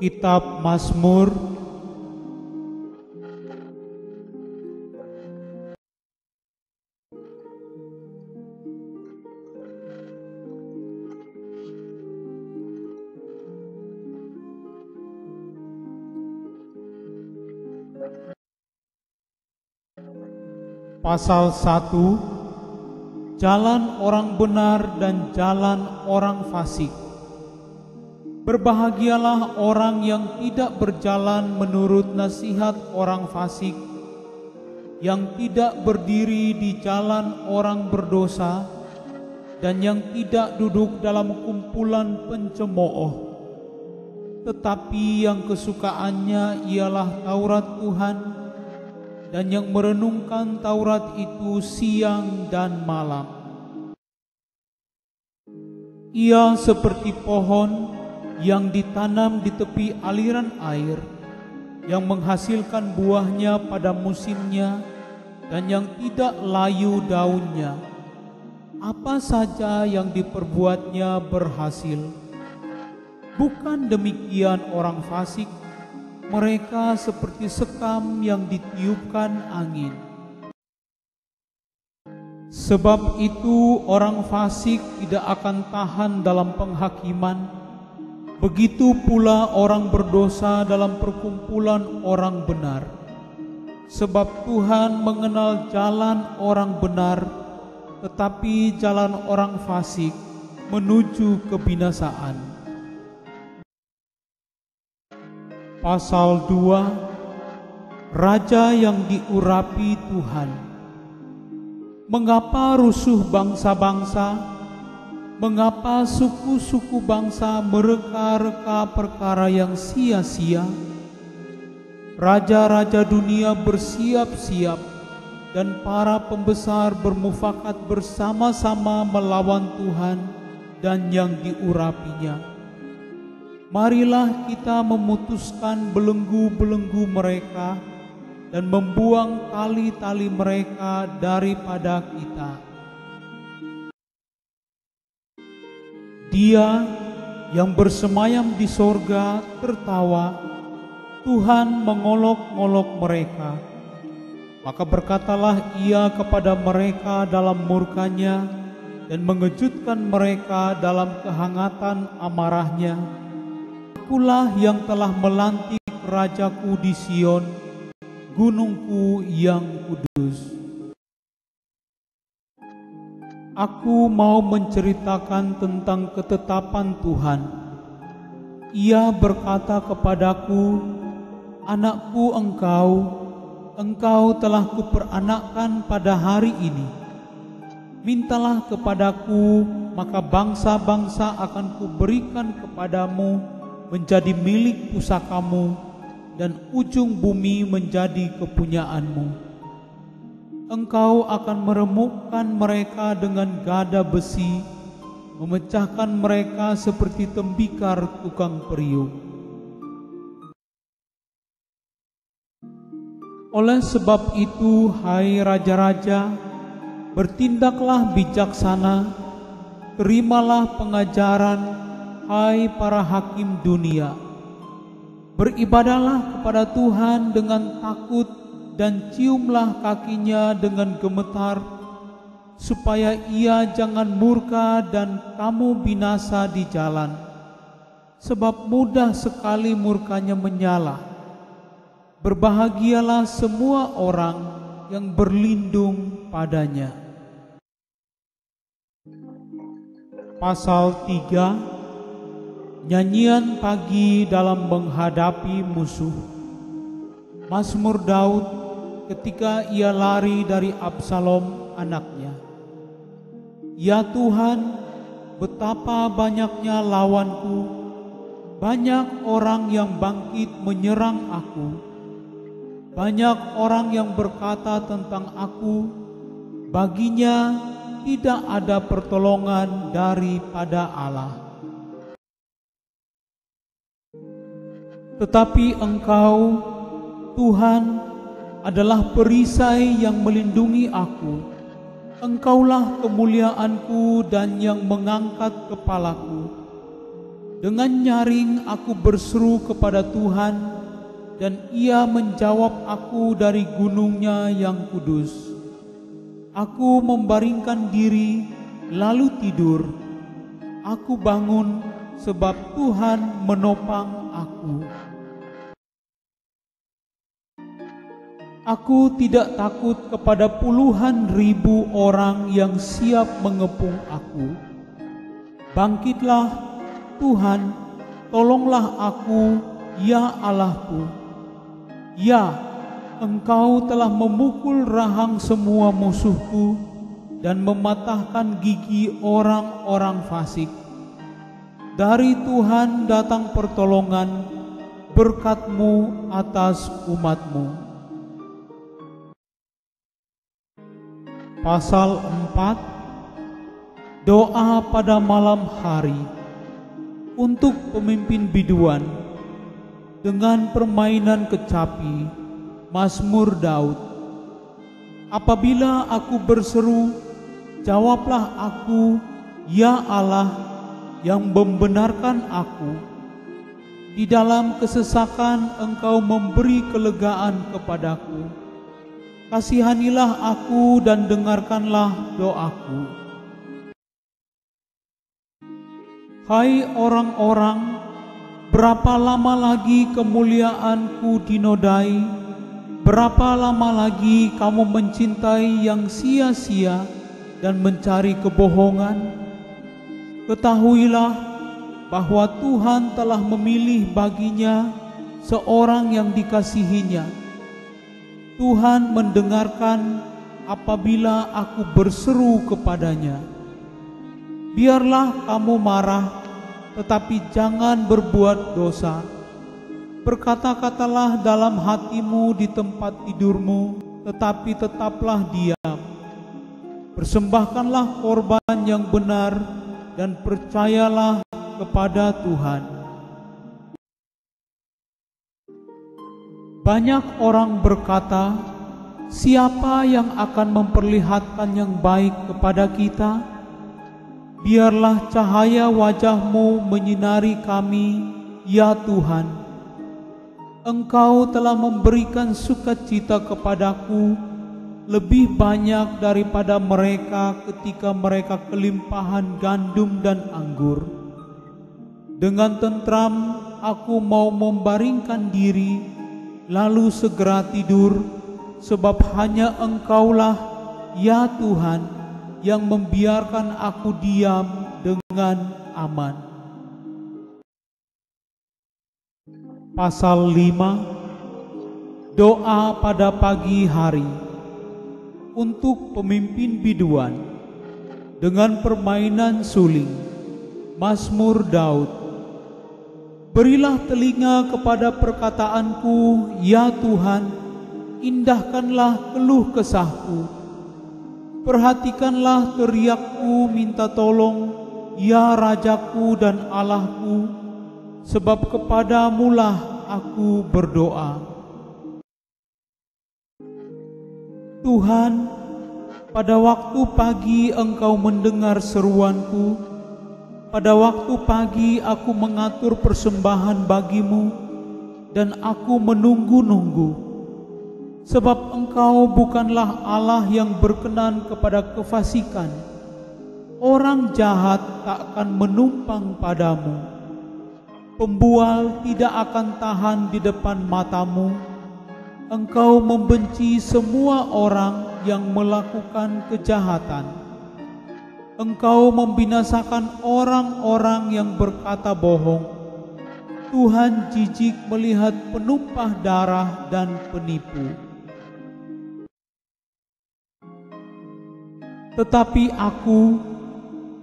Kitab Mazmur pasal 1. Jalan orang benar dan jalan orang fasik. Berbahagialah orang yang tidak berjalan menurut nasihat orang fasik, yang tidak berdiri di jalan orang berdosa, dan yang tidak duduk dalam kumpulan pencemooh. Tetapi yang kesukaannya ialah Taurat Tuhan, dan yang merenungkan Taurat itu siang dan malam. Ia seperti pohon yang ditanam di tepi aliran air, yang menghasilkan buahnya pada musimnya, dan yang tidak layu daunnya. Apa saja yang diperbuatnya berhasil. Bukan demikian orang fasik, mereka seperti sekam yang ditiupkan angin. Sebab itu orang fasik tidak akan tahan dalam penghakiman, begitu pula orang berdosa dalam perkumpulan orang benar. Sebab Tuhan mengenal jalan orang benar, tetapi jalan orang fasik menuju kebinasaan. Pasal 2. Raja yang diurapi Tuhan. Mengapa rusuh bangsa-bangsa? Mengapa suku-suku bangsa mereka-reka perkara yang sia-sia? Raja-raja dunia bersiap-siap, dan para pembesar bermufakat bersama-sama melawan Tuhan dan yang diurapinya. Marilah kita memutuskan belenggu-belenggu mereka dan membuang tali-tali mereka daripada kita. Dia yang bersemayam di sorga tertawa, Tuhan mengolok-ngolok mereka. Maka berkatalah ia kepada mereka dalam murkanya dan mengejutkan mereka dalam kehangatan amarahnya. Akulah yang telah melantik rajaku di Sion, gunungku yang kudus. Aku mau menceritakan tentang ketetapan Tuhan. Ia berkata kepadaku, "Anakku, engkau telah kuperanakkan pada hari ini. Mintalah kepadaku, maka bangsa-bangsa akan kuberikan kepadamu menjadi milik pusakamu, dan ujung bumi menjadi kepunyaanmu. Engkau akan meremukkan mereka dengan gada besi, memecahkan mereka seperti tembikar tukang periuk. Oleh sebab itu, hai raja-raja, bertindaklah bijaksana, terimalah pengajaran, hai para hakim dunia. Beribadahlah kepada Tuhan dengan takut, dan ciumlah kakinya dengan gemetar, supaya ia jangan murka dan kamu binasa di jalan, sebab mudah sekali murkanya menyala. Berbahagialah semua orang yang berlindung padanya." Pasal 3. Nyanyian pagi dalam menghadapi musuh. Mazmur Daud ketika ia lari dari Absalom anaknya. Ya Tuhan, betapa banyaknya lawanku, banyak orang yang bangkit menyerang aku. Banyak orang yang berkata tentang aku, baginya tidak ada pertolongan daripada Allah. Tetapi Engkau, Tuhan, adalah perisai yang melindungi aku. Engkaulah kemuliaanku dan yang mengangkat kepalaku. Dengan nyaring aku berseru kepada Tuhan, dan Ia menjawab aku dari gunung-Nya yang kudus. Aku membaringkan diri, lalu tidur. Aku bangun, sebab Tuhan menopang aku. Aku tidak takut kepada puluhan ribu orang yang siap mengepung aku. Bangkitlah, Tuhan, tolonglah aku, ya Allahku. Ya, Engkau telah memukul rahang semua musuhku dan mematahkan gigi orang-orang fasik. Dari Tuhan datang pertolongan, berkat-Mu atas umat-Mu. Pasal 4. Doa pada malam hari untuk pemimpin biduan dengan permainan kecapi. Mazmur Daud. Apabila aku berseru, jawablah aku, ya Allah, yang membenarkan aku. Di dalam kesesakan Engkau memberi kelegaan kepadaku. Kasihanilah aku dan dengarkanlah doaku. Hai orang-orang, berapa lama lagi kemuliaanku dinodai? Berapa lama lagi kamu mencintai yang sia-sia dan mencari kebohongan? Ketahuilah bahwa Tuhan telah memilih baginya seorang yang dikasihinya. Tuhan mendengarkan apabila aku berseru kepadanya. Biarlah kamu marah, tetapi jangan berbuat dosa. Berkata-katalah dalam hatimu di tempat tidurmu, tetapi tetaplah diam. Persembahkanlah korban yang benar dan percayalah kepada Tuhan. Banyak orang berkata, siapa yang akan memperlihatkan yang baik kepada kita? Biarlah cahaya wajah-Mu menyinari kami, ya Tuhan. Engkau telah memberikan sukacita kepadaku lebih banyak daripada mereka ketika mereka kelimpahan gandum dan anggur. Dengan tentram aku mau membaringkan diri, lalu segera tidur, sebab hanya Engkaulah, ya Tuhan, yang membiarkan aku diam dengan aman. Pasal 5. Doa pada pagi hari untuk pemimpin biduan dengan permainan suling. Mazmur Daud. Berilah telinga kepada perkataanku, ya Tuhan, indahkanlah keluh kesahku. Perhatikanlah teriakku minta tolong, ya Rajaku dan Allahku, sebab kepadamu-lah aku berdoa. Tuhan, pada waktu pagi Engkau mendengar seruanku. Pada waktu pagi aku mengatur persembahan bagimu, dan aku menunggu-nunggu. Sebab Engkau bukanlah Allah yang berkenan kepada kefasikan. Orang jahat tak akan menumpang padamu. Pembual tidak akan tahan di depan matamu. Engkau membenci semua orang yang melakukan kejahatan. Engkau membinasakan orang-orang yang berkata bohong. Tuhan jijik melihat penumpah darah dan penipu. Tetapi aku,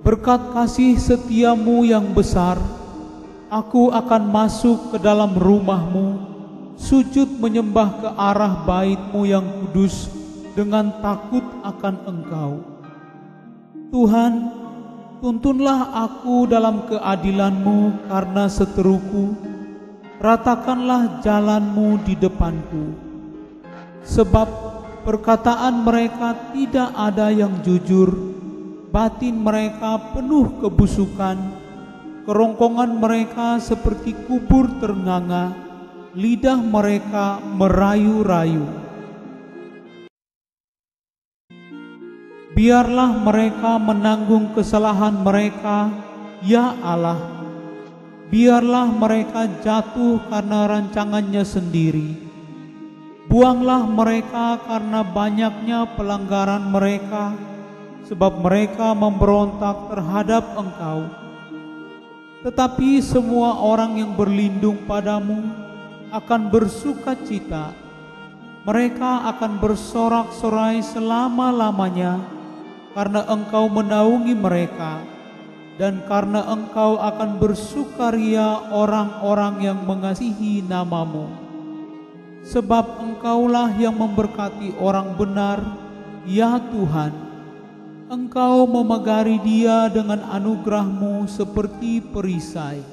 berkat kasih setiamu yang besar, aku akan masuk ke dalam rumahmu, sujud menyembah ke arah baitmu yang kudus dengan takut akan Engkau. Tuhan, tuntunlah aku dalam keadilan-Mu karena seteruku, ratakanlah jalan-Mu di depanku. Sebab Perkataan mereka tidak ada yang jujur, batin mereka penuh kebusukan, kerongkongan mereka seperti kubur ternganga, lidah mereka merayu-rayu. Biarlah mereka menanggung kesalahan mereka, ya Allah. Biarlah mereka jatuh karena rancangannya sendiri. Buanglah mereka karena banyaknya pelanggaran mereka, sebab mereka memberontak terhadap Engkau. Tetapi semua orang yang berlindung padamu akan bersuka cita. Mereka akan bersorak-sorai selama-lamanya, karena Engkau menaungi mereka, dan karena Engkau akan bersukaria orang-orang yang mengasihi nama-Mu. Sebab Engkaulah yang memberkati orang benar, ya Tuhan. Engkau memegari dia dengan anugerah-Mu seperti perisai.